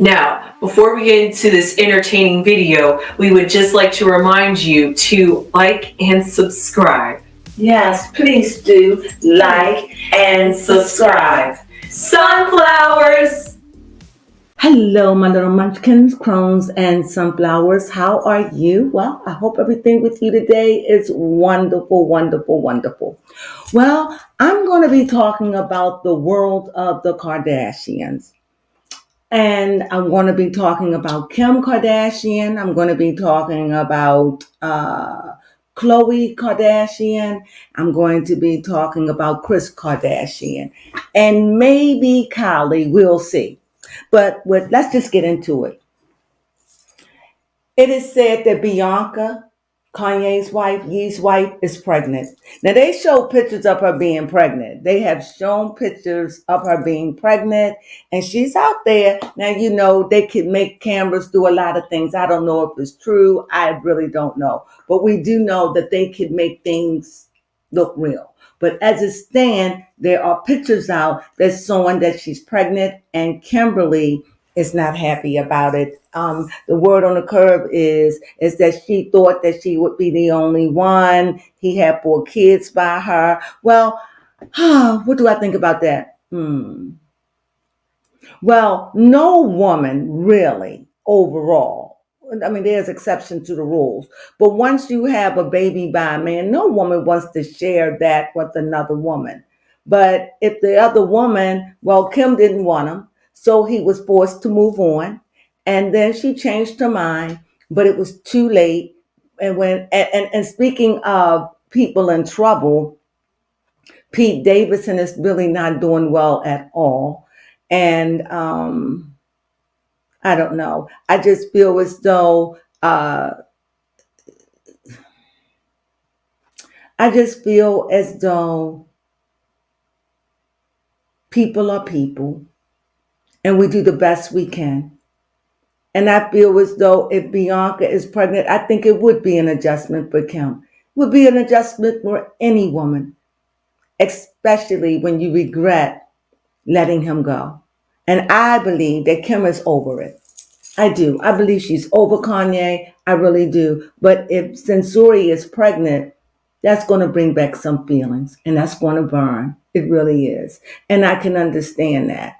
Now, before we get into this entertaining video, we would just like to remind you to like and subscribe. Yes, please do like and subscribe. Sunflowers! Hello, my little munchkins, crones, and sunflowers. How are you? Well, I hope everything with you today is wonderful, wonderful, wonderful. Well, I'm going to be talking about the world of the Kardashians. And I'm going to be talking about Kim Kardashian. I'm going to be talking about Khloe Kardashian. I'm going to be talking about Kris Kardashian. And maybe Kylie, we'll see. But let's just get into it. It is said that Bianca, Kanye's wife, Ye's wife, is pregnant. Now, they show pictures of her being pregnant. They have shown pictures of her being pregnant, and she's out there. Now, you know, they can make cameras do a lot of things. I don't know if it's true. I really don't know. But we do know that they can make things look real. But as it stands, there are pictures out that's showing that she's pregnant, and Kimberly is not happy about it. The word on the curb is that she thought that she would be the only one. He had 4 kids by her. Well, what do I think about that? Well, no woman really overall. I mean, there's exception to the rules. But once you have a baby by a man, no woman wants to share that with another woman. But if the other woman, well, Kim didn't want him, so he was forced to move on. And then she changed her mind, but it was too late. And speaking of people in trouble, Pete Davidson is really not doing well at all. And I don't know. I just feel as though people are people, and we do the best we can. And I feel as though if Bianca is pregnant, I think it would be an adjustment for Kim. It would be an adjustment for any woman, especially when you regret letting him go. And I believe that Kim is over it. I do. I believe she's over Kanye. I really do. But if Sensori is pregnant, that's going to bring back some feelings, and that's going to burn. It really is. And I can understand that.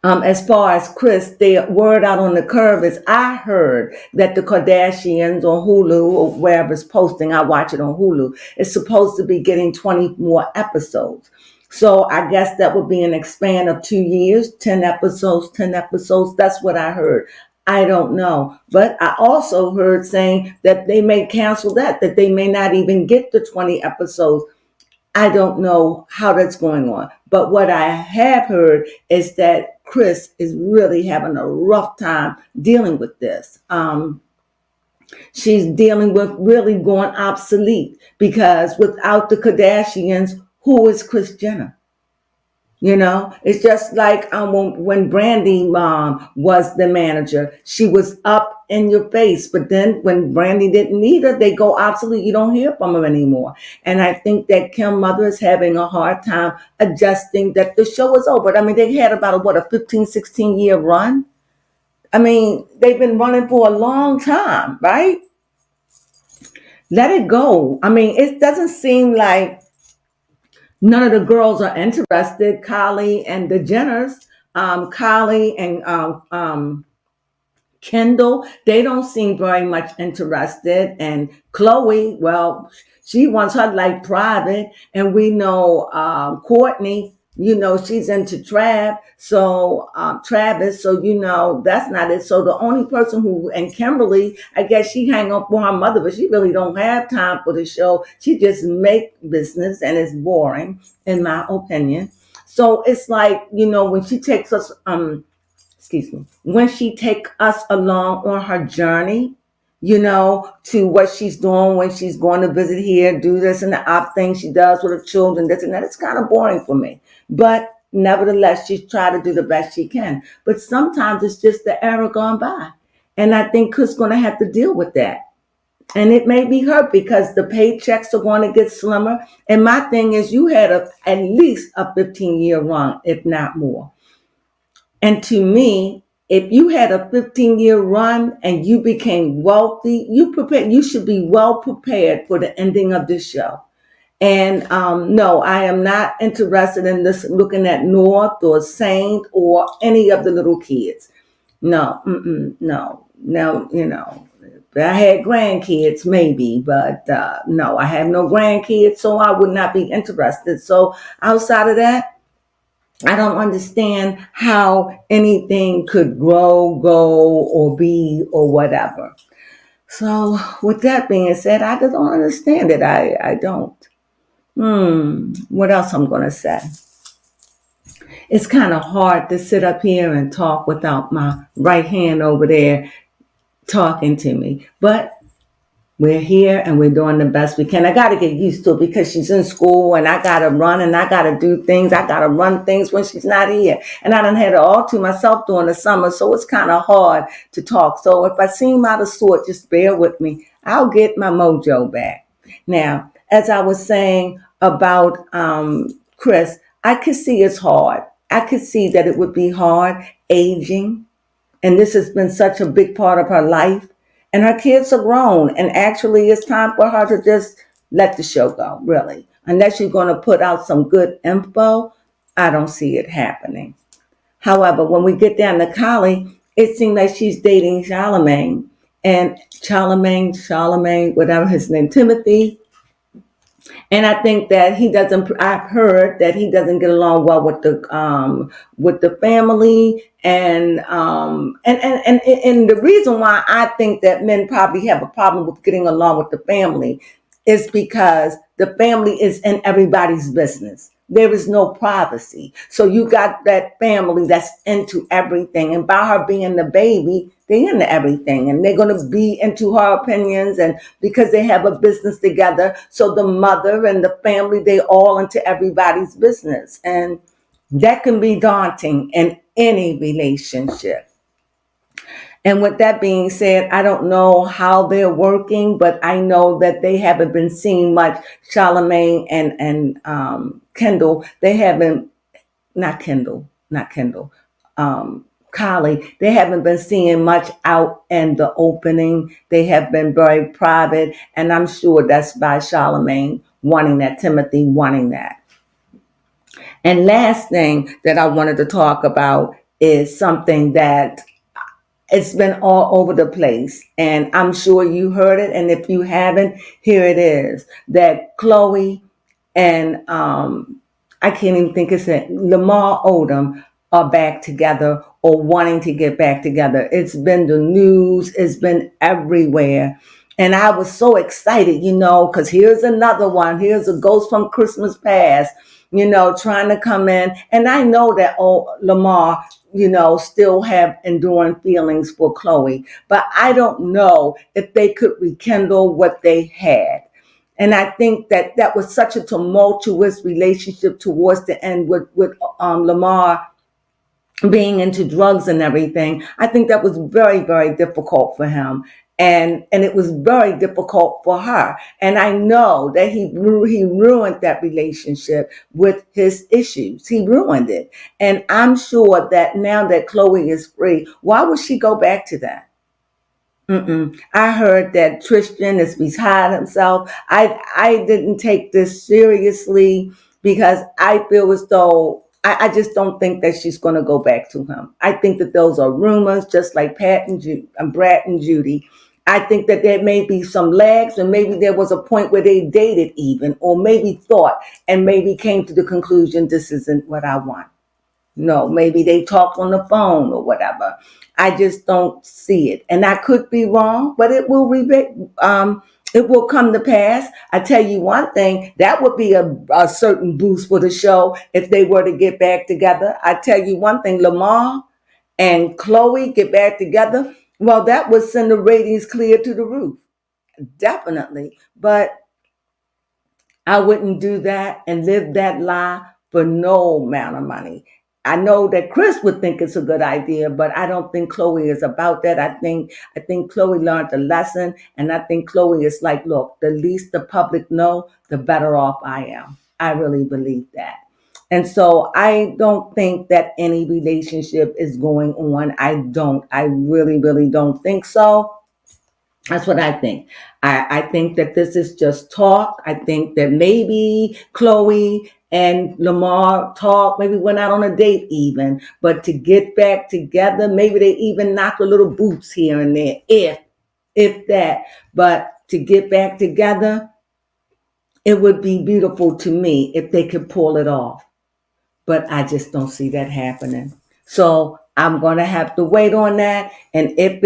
As far as Kris, the word out on the curve is I heard that the Kardashians on Hulu or wherever it's posting, I watch it on Hulu, is supposed to be getting 20 more episodes. So I guess that would be an expand of 2 years, 10 episodes, 10 episodes. That's what I heard. I don't know. But I also heard saying that they may cancel that they may not even get the 20 episodes. I don't know how that's going on. But what I have heard is that Kris is really having a rough time dealing with this. She's dealing with really going obsolete because without the Kardashians, who is Kris Jenner? You know, it's just like when Brandy was the manager, she was up in your face. But then when Brandy didn't need her, they go obsolete. You don't hear from her anymore. And I think that Kim Mother is having a hard time adjusting that the show is over. I mean, they had about a 15, 16-year run. I mean, they've been running for a long time, right? Let it go. I mean, it doesn't seem like none of the girls are interested. Kylie and the Jenners, Kylie and Kendall, they don't seem very much interested. And Khloe, well, she wants her life private. And we know Courtney, you know, she's into Travis. So, you know, that's not it. So the only person and Kimberly, I guess she hang up on her mother, but she really don't have time for the show. She just make business and it's boring, in my opinion. So it's like, you know, when she takes us, when she take us along on her journey, you know, to what she's doing when she's going to visit here, do this and the odd thing she does with her children, this and that, it's kind of boring for me. But nevertheless, she's trying to do the best she can. But sometimes it's just the era gone by. And I think Kris going to have to deal with that. And it may be hurt because the paychecks are going to get slimmer. And my thing is, you had at least a 15-year run, if not more. And to me, if you had a 15-year run and you became wealthy, you should be well prepared for the ending of this show. And no, I am not interested in this looking at North or Saint or any of the little kids. No, no. Now, if I had grandkids, maybe, but no, I have no grandkids, so I would not be interested. So outside of that, I don't understand how anything could grow, go, or be, or whatever. So, with that being said, I just don't understand it. I don't. What else I'm going to say? It's kind of hard to sit up here and talk without my right hand over there talking to me. But we're here and we're doing the best we can. I got to get used to it because she's in school and I got to run and I got to do things. I got to run things when she's not here. And I done had it all to myself during the summer. So it's kind of hard to talk. So if I seem out of sort, just bear with me. I'll get my mojo back. Now, as I was saying about Chris, I could see it's hard. I could see that it would be hard aging. And this has been such a big part of her life. And her kids are grown. And actually, it's time for her to just let the show go, really. Unless you're going to put out some good info, I don't see it happening. However, when we get down to Collie, it seems like she's dating Charlemagne. And Charlemagne, whatever his name, Timothy. And I think that he doesn't. I've heard that he doesn't get along well with the family, and the reason why I think that men probably have a problem with getting along with the family is because the family is in everybody's business. There is no privacy. So you got that family that's into everything. And by her being the baby, they're into everything. And they're going to be into her opinions. And because they have a business together, so the mother and the family, they all into everybody's business. And that can be daunting in any relationship. And with that being said, I don't know how they're working, but I know that they haven't been seeing much. Charlemagne and Kendall, they haven't, not Kendall, Collie, they haven't been seeing much out in the opening. They have been very private, and I'm sure that's by Charlemagne wanting that, Timothy wanting that. And last thing that I wanted to talk about is something that it's been all over the place, and I'm sure you heard it. And if you haven't, here it is: that Chloe and I can't even think it's it, Lamar Odom are back together or wanting to get back together. It's been the news, it's been everywhere. And I was so excited, because here's another one. Here's a ghost from Christmas past, trying to come in. And I know that Lamar, still have enduring feelings for Chloe, but I don't know if they could rekindle what they had. And I think that that was such a tumultuous relationship towards the end with Lamar being into drugs and everything. I think that was very, very difficult for him. And it was very difficult for her. And I know that he ruined that relationship with his issues. He ruined it. And I'm sure that now that Chloe is free, why would she go back to that? I heard that Tristan is beside himself. I didn't take this seriously because I feel as though I just don't think that she's going to go back to him. I think that those are rumors, just like Brad and Judy. I think that there may be some lags, and maybe there was a point where they dated even, or maybe thought, and maybe came to the conclusion, this isn't what I want. No, maybe they talked on the phone or whatever. I just don't see it, and I could be wrong, but it will it will come to pass. I tell you one thing, that would be a certain boost for the show if they were to get back together. I tell you one thing, Lamar and Chloe get back together. Well, that would send the ratings clear to the roof, definitely. But I wouldn't do that and live that lie for no amount of money. I know that Chris would think it's a good idea, but I don't think Chloe is about that. I think Chloe learned a lesson, and I think Chloe is like, look, the least the public know, the better off I am. I really believe that. And so I don't think that any relationship is going on. I don't. I really, really don't think so. That's what I think. I think that this is just talk. I think that maybe Chloe and Lamar talk, maybe went out on a date even, but to get back together, maybe they even knock a little boots here and there, if that. But to get back together, it would be beautiful to me if they could pull it off. But I just don't see that happening. So I'm gonna have to wait on that. And if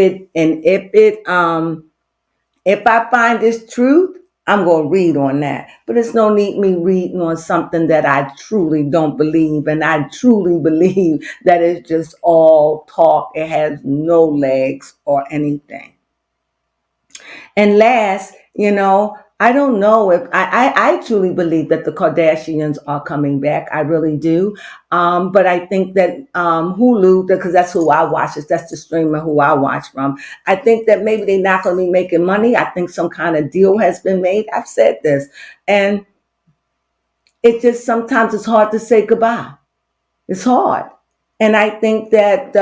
I find this truth, I'm going to read on that. But it's no need me reading on something that I truly don't believe. And I truly believe that it's just all talk. It has no legs or anything. And last, I don't know if I truly believe that the Kardashians are coming back. I really do. But I think that Hulu, because that's who I watch, that's the streamer who I watch from. I think that maybe they're not going to be making money. I think some kind of deal has been made. I've said this. And it just sometimes it's hard to say goodbye. It's hard. And I think that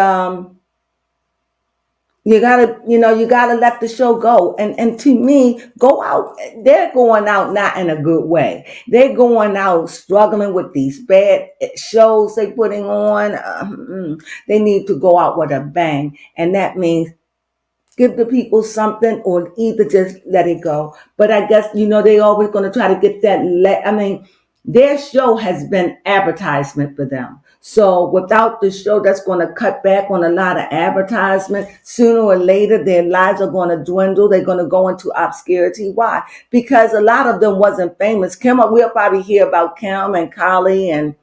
you gotta let the show go. And to me, go out. They're going out not in a good way. They're going out struggling with these bad shows they putting on. They need to go out with a bang. And that means give the people something or either just let it go. But I guess, they always going to try to get that. Their show has been advertisement for them. So without the show, that's going to cut back on a lot of advertisement. Sooner or later, their lives are going to dwindle. They're going to go into obscurity. Why? Because a lot of them wasn't famous. We'll probably hear about Kim and Kylie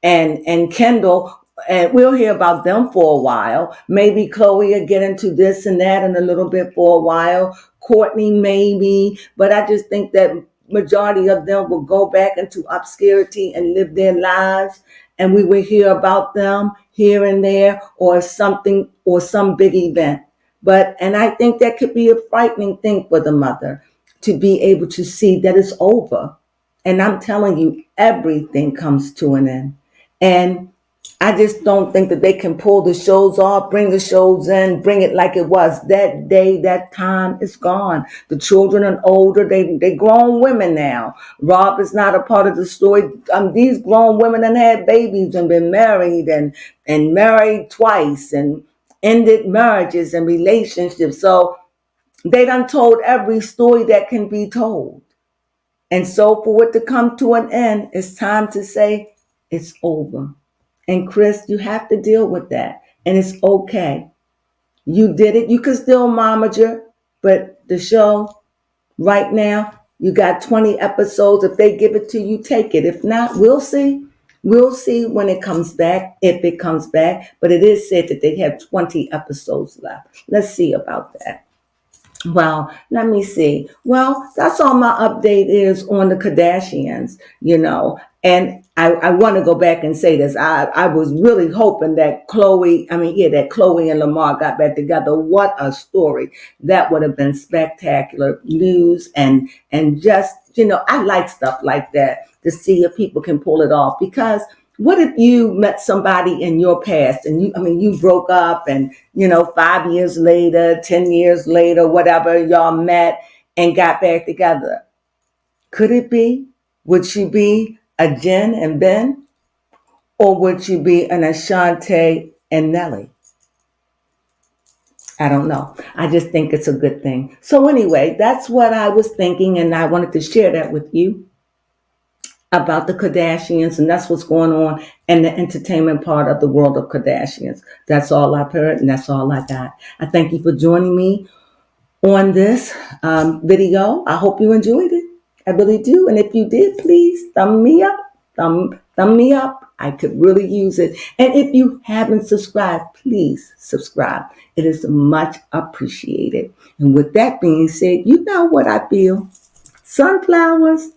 and Kendall, and we'll hear about them for a while. Maybe Chloe will get into this and that in a little bit for a while. Courtney maybe, but I just think that majority of them will go back into obscurity and live their lives, and we will hear about them here and there or something or some big event. And I think that could be a frightening thing for the mother to be able to see that it's over. And I'm telling you, everything comes to an end. And I just don't think that they can pull the shows off, bring the shows in, bring it like it was. That day, that time is gone. The children are older. They grown women now. Rob is not a part of the story. These grown women have had babies and been married and married twice and ended marriages and relationships. So they done told every story that can be told. And so for it to come to an end, it's time to say it's over. And Chris, you have to deal with that. And it's okay. You did it. You can still momager, but the show right now, you got 20 episodes. If they give it to you, take it. If not, we'll see. We'll see when it comes back, if it comes back. But it is said that they have 20 episodes left. Let's see about that. Well, let me see. Well, that's all my update is on the Kardashians, And I want to go back and say this. I was really hoping that Chloe and Lamar got back together. What a story. That would have been spectacular news. And just, I like stuff like that to see if people can pull it off. Because what if you met somebody in your past and you broke up and, 5 years later, 10 years later, whatever, y'all met and got back together? Could it be? Would she be a Jen and Ben? Or would she be an Ashante and Nelly? I don't know. I just think it's a good thing. So anyway, that's what I was thinking, and I wanted to share that with you about the Kardashians, and that's what's going on in the entertainment part of the world of Kardashians. That's all I've heard, and that's all I got. I thank you for joining me on this video. I hope you enjoyed it. I really do. And if you did, please thumb me up. Thumb me up. I could really use it. And if you haven't subscribed, please subscribe. It is much appreciated. And with that being said, you know what I feel. Sunflowers.